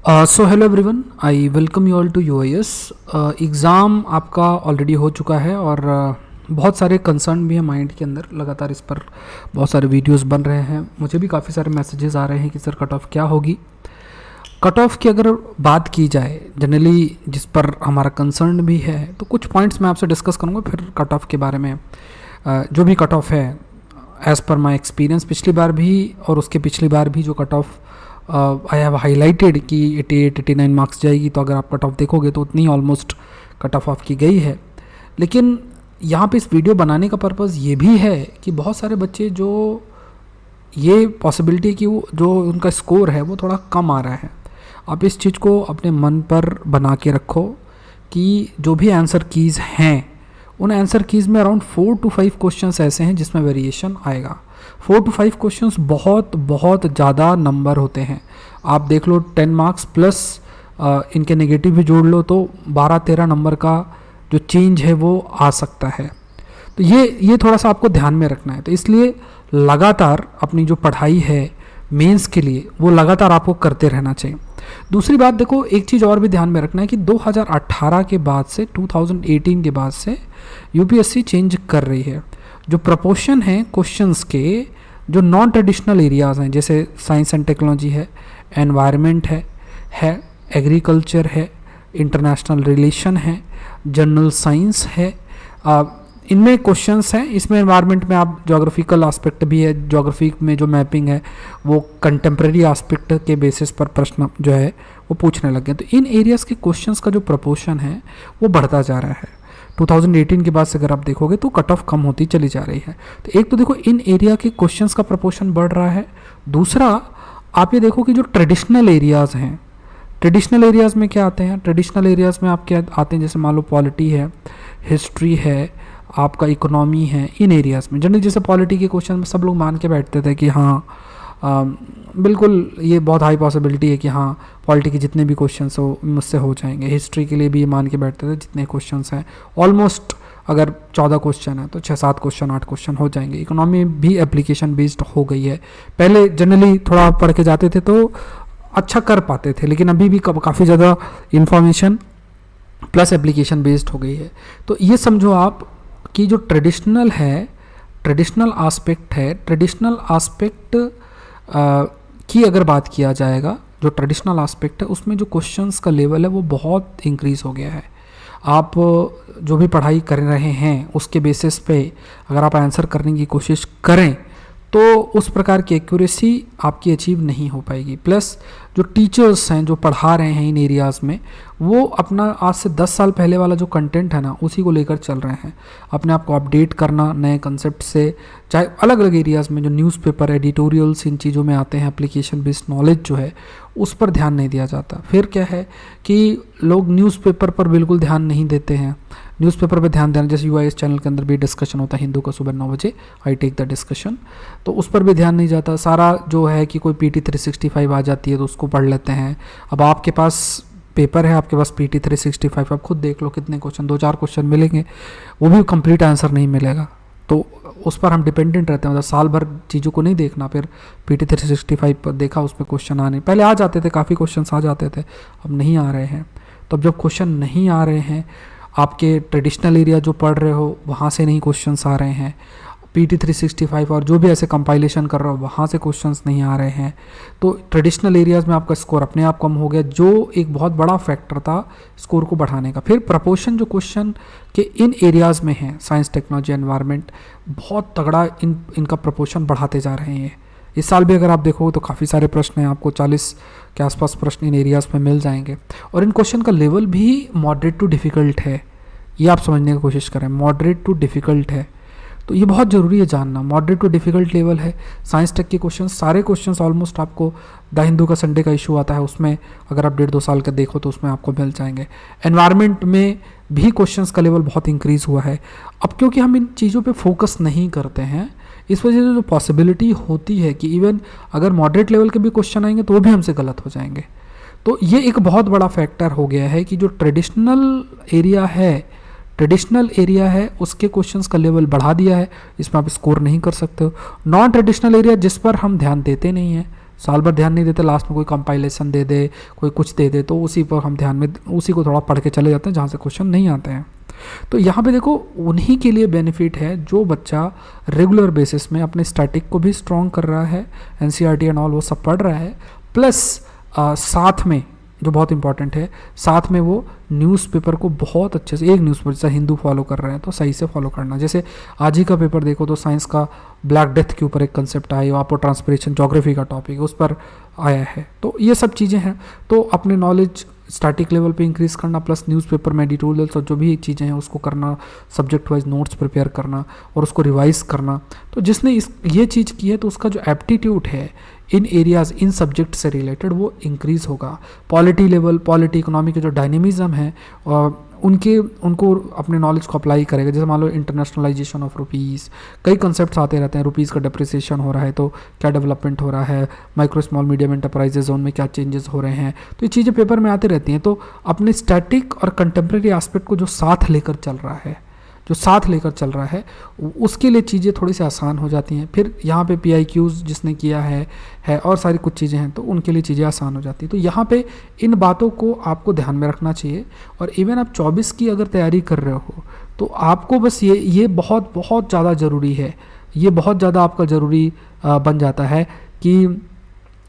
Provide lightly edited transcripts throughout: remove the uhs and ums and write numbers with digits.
So hello everyone, I welcome you all to UIS. Exam आपका already हो चुका है और बहुत सारे कंसर्न भी हैं माइंड के अंदर। लगातार इस पर बहुत सारे वीडियोस बन रहे हैं, मुझे भी काफ़ी सारे मैसेजेस आ रहे हैं कि सर कट ऑफ क्या होगी। कट ऑफ की अगर बात की जाए जनरली, जिस पर हमारा कंसर्न भी है, तो कुछ पॉइंट्स मैं आपसे डिस्कस करूँगा, फिर कट ऑफ के बारे में। जो भी कट ऑफ है एज़ पर माई एक्सपीरियंस, पिछली बार भी और उसके पिछली बार भी जो cut off I have highlighted कि 88-89 मार्क्स जाएगी, तो अगर आप कट ऑफ देखोगे तो उतनी ऑलमोस्ट कट ऑफ की गई है। लेकिन यहाँ पे इस वीडियो बनाने का पर्पज़ ये भी है कि बहुत सारे बच्चे जो ये पॉसिबिलिटी कि वो जो उनका स्कोर है वो थोड़ा कम आ रहा है, आप इस चीज़ को अपने मन पर बना के रखो कि जो भी आंसर कीज़ हैं उन आंसर कीज़ में अराउंड 4 to 5 क्वेश्चंस ऐसे हैं जिसमें वेरिएशन आएगा। 4 to 5 क्वेश्चंस बहुत बहुत ज़्यादा नंबर होते हैं। आप देख लो 10 मार्क्स प्लस इनके नेगेटिव भी जोड़ लो तो 12-13 नंबर का जो चेंज है वो आ सकता है। तो ये थोड़ा सा आपको ध्यान में रखना है। तो इसलिए लगातार अपनी जो पढ़ाई है मेंस के लिए वो लगातार आपको करते रहना चाहिए। दूसरी बात देखो, एक चीज़ और भी ध्यान में रखना है कि 2018 के बाद से 2018 के बाद से यूपीएससी चेंज कर रही है। जो प्रपोर्शन है क्वेश्चंस के, जो नॉन ट्रेडिशनल एरियाज़ हैं जैसे साइंस एंड टेक्नोलॉजी है, एनवायरनमेंट है एग्रीकल्चर है, इंटरनेशनल रिलेशन है, जनरल साइंस है, इनमें क्वेश्चंस हैं। इसमें एनवायरनमेंट में आप ज्योग्राफिकल एस्पेक्ट भी है, ज्योग्राफी में जो मैपिंग है वो कंटेम्प्रेरी एस्पेक्ट के बेसिस पर प्रश्न जो है वो पूछने लगे। तो इन एरियाज़ के क्वेश्चंस का जो प्रपोर्शन है वो बढ़ता जा रहा है। 2018 के बाद से अगर आप देखोगे तो कट ऑफ कम होती चली जा रही है। तो एक तो देखो इन एरिया के क्वेश्चंस का प्रपोर्शन बढ़ रहा है। दूसरा आप ये देखो कि जो ट्रेडिशनल एरियाज़ हैं, ट्रेडिशनल एरियाज़ में क्या आते हैं, ट्रेडिशनल एरियाज़ में आप क्या आते हैं, जैसे मान लो पॉलिटी है, हिस्ट्री है, आपका इकोनॉमी है। इन एरियाज़ में जनरली जैसे पॉलिटी के क्वेश्चन में सब लोग मान के बैठते थे कि हाँ बिल्कुल ये बहुत हाई पॉसिबिलिटी है कि हाँ पॉलिटी के जितने भी क्वेश्चंस हो मुझसे हो जाएंगे। हिस्ट्री के लिए भी ये मान के बैठते थे जितने क्वेश्चंस हैं ऑलमोस्ट अगर 14 क्वेश्चन है तो 6-7 क्वेश्चन 8 क्वेश्चन हो जाएंगे। इकोनॉमी भी एप्लीकेशन बेस्ड हो गई है। पहले जनरली थोड़ा पढ़ के जाते थे तो अच्छा कर पाते थे, लेकिन अभी भी काफ़ी ज़्यादा इंफॉर्मेशन प्लस एप्लीकेशन बेस्ड हो गई है। तो ये समझो आप कि जो ट्रेडिशनल है, ट्रेडिशनल आस्पेक्ट है, ट्रेडिशनल आस्पेक्ट की अगर बात किया जाएगा, जो ट्रेडिशनल आस्पेक्ट है उसमें जो क्वेश्चंस का लेवल है वो बहुत इंक्रीज़ हो गया है। आप जो भी पढ़ाई कर रहे हैं उसके बेसिस पे अगर आप आंसर करने की कोशिश करें तो उस प्रकार की एक्यूरेसी आपकी अचीव नहीं हो पाएगी। प्लस जो टीचर्स हैं जो पढ़ा रहे हैं इन एरियाज़ में, वो अपना आज से 10 साल पहले वाला जो कंटेंट है ना उसी को लेकर चल रहे हैं। अपने आप को अपडेट करना नए कंसेप्ट से, चाहे अलग अलग एरियाज़ में जो न्यूज़पेपर, एडिटोरियल्स, इन चीज़ों में आते हैं, एप्लीकेशन बेस्ड नॉलेज जो है उस पर ध्यान नहीं दिया जाता। फिर क्या है कि लोग न्यूज़पेपर पर बिल्कुल ध्यान नहीं देते हैं। न्यूज़पेपर पे ध्यान देना, जैसे यूआईएस चैनल के अंदर भी डिस्कशन होता है हिंदू का सुबह 9 बजे, आई टेक द डिस्कशन, तो उस पर भी ध्यान नहीं जाता। सारा जो है कि कोई PT 365 आ जाती है तो उसको पढ़ लेते हैं। अब आपके पास पेपर है, आपके पास PT 365, आप खुद देख लो कितने क्वेश्चन, 2-4 क्वेश्चन मिलेंगे, वो भी कंप्लीट आंसर नहीं मिलेगा। तो उस पर हम डिपेंडेंट रहते हैं, मतलब साल भर चीज़ों को नहीं देखना। फिर PT 365 पर देखा, उसमें क्वेश्चन आने पहले आ जाते थे, काफ़ी क्वेश्चन आ जाते थे, अब नहीं आ रहे हैं। तो अब जब क्वेश्चन नहीं आ रहे हैं, आपके ट्रेडिशनल एरिया जो पढ़ रहे हो वहाँ से नहीं क्वेश्चंस आ रहे हैं, PT 365 और जो भी ऐसे कंपाइलेशन कर रहे हो वहाँ से क्वेश्चंस नहीं आ रहे हैं, तो ट्रेडिशनल एरियाज़ में आपका स्कोर अपने आप कम हो गया, जो एक बहुत बड़ा फैक्टर था स्कोर को बढ़ाने का। फिर प्रपोर्शन जो क्वेश्चन के इन एरियाज़ में है, साइंस, टेक्नोलॉजी, एनवायरनमेंट, बहुत तगड़ा इनका प्रपोर्शन बढ़ाते जा रहे हैं। इस साल भी अगर आप देखो तो काफ़ी सारे प्रश्न हैं, आपको 40 के आसपास प्रश्न इन एरियाज़ में मिल जाएंगे। और इन क्वेश्चन का लेवल भी मॉडरेट टू डिफ़िकल्ट है, ये आप समझने की कोशिश करें। मॉडरेट टू डिफ़िकल्ट है, तो ये बहुत ज़रूरी है जानना। मॉडरेट टू डिफ़िकल्ट लेवल है। साइंस टेक के क्वेश्चन, सारे क्वेश्चंस ऑलमोस्ट आपको, द हिंदू का संडे का इशू आता है उसमें अगर आप 1.5-2 साल का देखो तो उसमें आपको मिल जाएंगे। एनवायरनमेंट में भी क्वेश्चंस का लेवल बहुत इंक्रीज़ हुआ है। अब क्योंकि हम इन चीज़ों पे फोकस नहीं करते हैं, इस वजह से जो पॉसिबिलिटी होती है कि इवन अगर मॉडरेट लेवल के भी क्वेश्चन आएंगे तो वो भी हमसे गलत हो जाएंगे। तो ये एक बहुत बड़ा फैक्टर हो गया है कि जो ट्रेडिशनल एरिया है उसके क्वेश्चंस का लेवल बढ़ा दिया है, इसमें आप स्कोर नहीं कर सकते हो। नॉन ट्रेडिशनल एरिया जिस पर हम ध्यान देते नहीं हैं, साल भर ध्यान नहीं देते, लास्ट में कोई कंपाइलेशन दे दे, कोई कुछ दे दे, तो उसी पर हम ध्यान में उसी को थोड़ा पढ़ के चले जाते हैं जहाँ से क्वेश्चन नहीं आते हैं। तो यहाँ पे देखो उन्हीं के लिए बेनिफिट है जो बच्चा रेगुलर बेसिस में अपने स्टैटिक को भी स्ट्रॉन्ग कर रहा है, एनसीईआरटी एंड ऑल वो सब पढ़ रहा है, प्लस साथ में जो बहुत इंपॉर्टेंट है, साथ में वो न्यूज़पेपर को बहुत अच्छे से, एक न्यूज़पेपर जैसे हिंदू फॉलो कर रहे हैं तो सही से फॉलो करना। जैसे आज ही का पेपर देखो तो साइंस का ब्लैक डेथ के ऊपर एक कंसेप्ट आया, आपको ट्रांसपिरेशन ज्योग्राफी का टॉपिक उस पर आया है। तो ये सब चीज़ें हैं, तो अपने नॉलेज स्टैटिक लेवल पे इंक्रीज़ करना, प्लस न्यूज़पेपर में एडिटोरियल्स और जो भी चीज़ें हैं उसको करना, सब्जेक्ट वाइज नोट्स प्रिपेयर करना और उसको रिवाइज करना। तो जिसने ये चीज़ की है तो उसका जो एप्टीट्यूड है इन एरियाज़, इन सब्जेक्ट से रिलेटेड वो इंक्रीज़ होगा। पॉलिटी लेवल, पॉलिटी इकोनॉमी के जो डायनेमिज्म है उनको अपने नॉलेज को अप्लाई करेगा। जैसे मान लो इंटरनेशनलाइजेशन ऑफ रुपीज़, कई कंसेप्ट्स आते रहते हैं, रुपीज़ का डिप्रिसिएशन हो रहा है तो क्या डेवलपमेंट हो रहा है, micro small medium enterprises zone में क्या चेंजेस हो रहे हैं, तो ये चीज़ें पेपर में आती रहती हैं। तो अपने स्टैटिक और कंटेम्प्रेरी एस्पेक्ट को जो साथ लेकर चल रहा है उसके लिए चीज़ें थोड़ी सी आसान हो जाती हैं। फिर यहाँ पे PIQs जिसने किया है और सारी कुछ चीज़ें हैं तो उनके लिए चीज़ें आसान हो जाती हैं। तो यहाँ पे इन बातों को आपको ध्यान में रखना चाहिए। और इवन आप 24 की अगर तैयारी कर रहे हो तो आपको बस ये बहुत बहुत ज़्यादा ज़रूरी है, ये बहुत ज़्यादा आपका ज़रूरी बन जाता है कि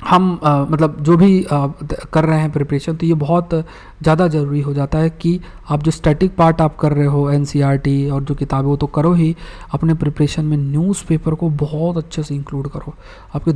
हम मतलब जो भी कर रहे हैं प्रिपरेशन, तो ये बहुत ज़्यादा ज़रूरी हो जाता है कि आप जो स्टैटिक पार्ट आप कर रहे हो NCERT और जो किताबें वो तो करो ही, अपने प्रिपरेशन में न्यूज़पेपर को बहुत अच्छे से इंक्लूड करो। आपके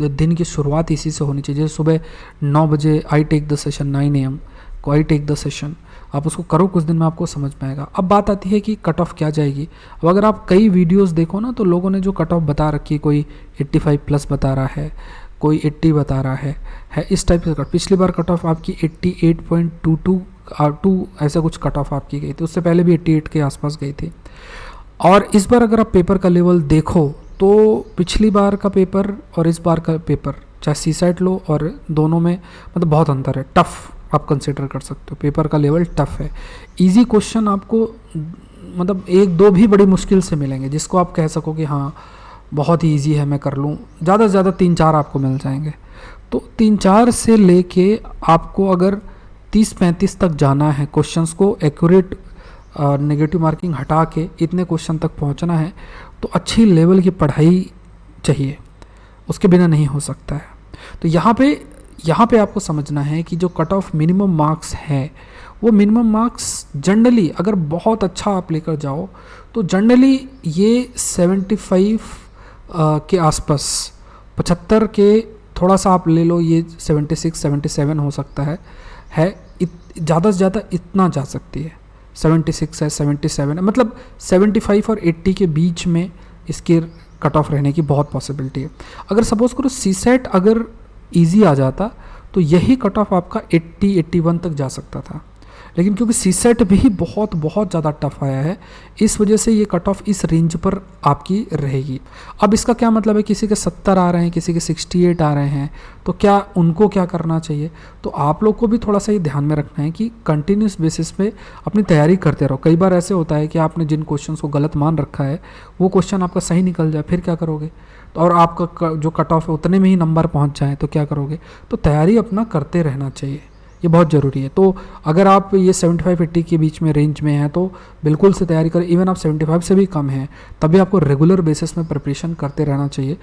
दिन की शुरुआत इसी से होनी चाहिए। जैसे सुबह 9 बजे I take the session, 9 AM को आई टेक द सेशन, आप उसको करो, कुछ दिन में आपको समझ में आएगा। अब बात आती है कि कट ऑफ क्या जाएगी। अब अगर आप कई वीडियोस देखो ना तो लोगों ने जो कट ऑफ बता रखी है, कोई 85+ बता रहा है, कोई 80 बता रहा है इस टाइप से। पिछली बार कट ऑफ आपकी 88.22 ऐसा कुछ कट ऑफ आपकी गई थी, उससे पहले भी 88 के आसपास गई थी। और इस बार अगर आप पेपर का लेवल देखो तो पिछली बार का पेपर और इस बार का पेपर, चाहे CSAT लो, और दोनों में मतलब बहुत अंतर है। टफ़ आप कंसिडर कर सकते हो, पेपर का लेवल टफ़ है। इजी क्वेश्चन आपको मतलब 1-2 भी बड़ी मुश्किल से मिलेंगे जिसको आप कह सको कि हाँ बहुत ही ईजी है, मैं कर लूँ। ज़्यादा से ज़्यादा 3-4 आपको मिल जाएंगे। तो 3-4 से लेके आपको अगर 30-35 तक जाना है, क्वेश्चंस को एक्यूरेट नेगेटिव मार्किंग हटा के इतने क्वेश्चन तक पहुंचना है, तो अच्छी लेवल की पढ़ाई चाहिए, उसके बिना नहीं हो सकता है। तो यहाँ पे आपको समझना है कि जो कट ऑफ मिनिमम मार्क्स है, वो मिनिमम मार्क्स जनरली अगर बहुत अच्छा आप लेकर जाओ तो जनरली ये 75 के आसपास, 75 के थोड़ा सा आप ले लो, ये 76-77 हो सकता है ज़्यादा से ज़्यादा इतना जा सकती है। 76 है, 77 है, मतलब 75 और 80 के बीच में इसके कट ऑफ रहने की बहुत पॉसिबिलिटी है। अगर सपोज़ करो CSAT अगर इजी आ जाता तो यही कट ऑफ आपका 80-81 तक जा सकता था, लेकिन क्योंकि CSAT भी बहुत बहुत ज़्यादा टफ आया है, इस वजह से ये कट ऑफ इस रेंज पर आपकी रहेगी। अब इसका क्या मतलब है, किसी के 70 आ रहे हैं, किसी के 68 आ रहे हैं, तो क्या उनको क्या करना चाहिए। तो आप लोग को भी थोड़ा सा ये ध्यान में रखना है कि कंटिन्यूस बेसिस पे अपनी तैयारी करते रहो। कई बार ऐसे होता है कि आपने जिन क्वेश्चन को गलत मान रखा है वो क्वेश्चन आपका सही निकल जाए, फिर क्या करोगे। तो और आपका जो कट ऑफ है उतने में ही नंबर पहुँच जाए तो क्या करोगे। तो तैयारी अपना करते रहना चाहिए, ये बहुत ज़रूरी है। तो अगर आप ये 75-80 के बीच में रेंज में हैं तो बिल्कुल से तैयारी करें। इवन आप 75 से भी कम हैं तभी आपको रेगुलर बेसिस में प्रिपरेशन करते रहना चाहिए।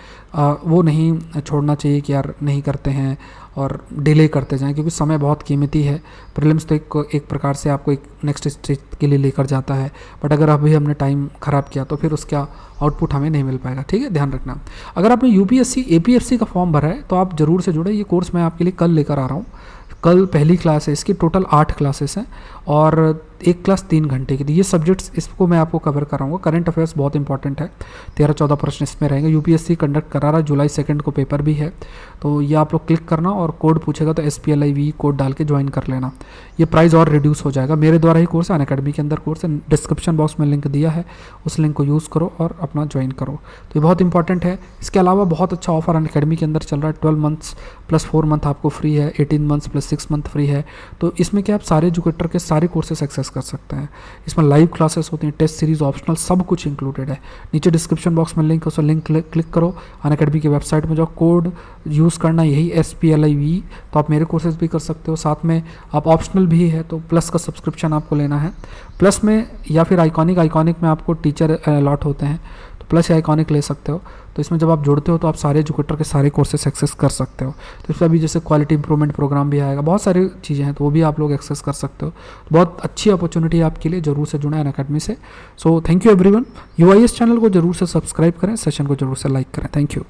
वो नहीं छोड़ना चाहिए कि यार नहीं करते हैं और डिले करते जाएं, क्योंकि समय बहुत कीमती है। प्रीलिम्स तो एक प्रकार से आपको एक नेक्स्ट स्टेज के लिए लेकर जाता है, बट अगर अभी हमने टाइम ख़राब किया तो फिर उसका आउटपुट हमें नहीं मिल पाएगा। ठीक है, ध्यान रखना। अगर आपने UPSC APSC का फॉर्म भरा है तो आप ज़रूर से जुड़े। ये कोर्स मैं आपके लिए कल लेकर आ रहा हूँ। कल पहली क्लास है, इसकी टोटल 8 क्लासेस हैं और एक क्लास 3 घंटे की थी। ये सब्जेक्ट्स इसको मैं आपको कवर कराऊंगा। करंट अफेयर्स बहुत इंपॉर्टेंट है, 13-14 प्रश्न इसमें रहेंगे। UPSC कंडक्ट करा रहा, जुलाई 2 को पेपर भी है। तो ये आप लोग क्लिक करना और कोड पूछेगा तो SPLIV कोड डाल के ज्वाइन कर लेना। ये प्राइस और रिड्यूस हो जाएगा। मेरे द्वारा ही कोर्स है, अनअकैडमी के अंदर कोर्स है। डिस्क्रिप्शन बॉक्स में लिंक दिया है, उस लिंक को यूज़ करो और अपना ज्वाइन करो। तो ये बहुत इंपॉर्टेंट है। इसके अलावा बहुत अच्छा ऑफर अनअकैडमी के अंदर चल रहा है। 12 मंथ्स प्लस 4 मंथ आपको फ्री है, 18 मंथ्स प्लस 6 मंथ फ्री है। तो इसमें क्या आप सारे एजुकेटर के सारे कोर्सेस एक्सेस कर सकते हैं। इसमें लाइव क्लासेस होती हैं, टेस्ट सीरीज ऑप्शनल सब कुछ इंक्लूडेड है। नीचे डिस्क्रिप्शन बॉक्स में लिंक है, उस लिंक क्लिक करो, अनअकैडमी की वेबसाइट में जाओ, कोड यूज़ करना यही SPLIV, तो आप मेरे कोर्सेज भी कर सकते हो। साथ में आप ऑप्शनल भी है तो प्लस का सब्सक्रिप्शन आपको लेना है, प्लस में या फिर आइकॉनिक में आपको टीचर अलॉट होते हैं, तो प्लस या आइकॉनिक ले सकते हो। तो इसमें जब आप जुड़ते हो तो आप सारे जुपिटर के सारे कोर्सेस एक्सेस कर सकते हो। तो इसमें अभी जैसे क्वालिटी इंप्रूवमेंट प्रोग्राम भी आएगा, बहुत सारी चीज़ें हैं तो वो भी आप लोग एक्सेस कर सकते हो। बहुत अच्छी अपॉर्चुनिटी है आपके लिए, जरूर से जुड़ें अनअकैडमी से। So thank you everyone. UIS channel को जरूर से सब्सक्राइब करें, सेशन को जरूर से लाइक करें। Thank you.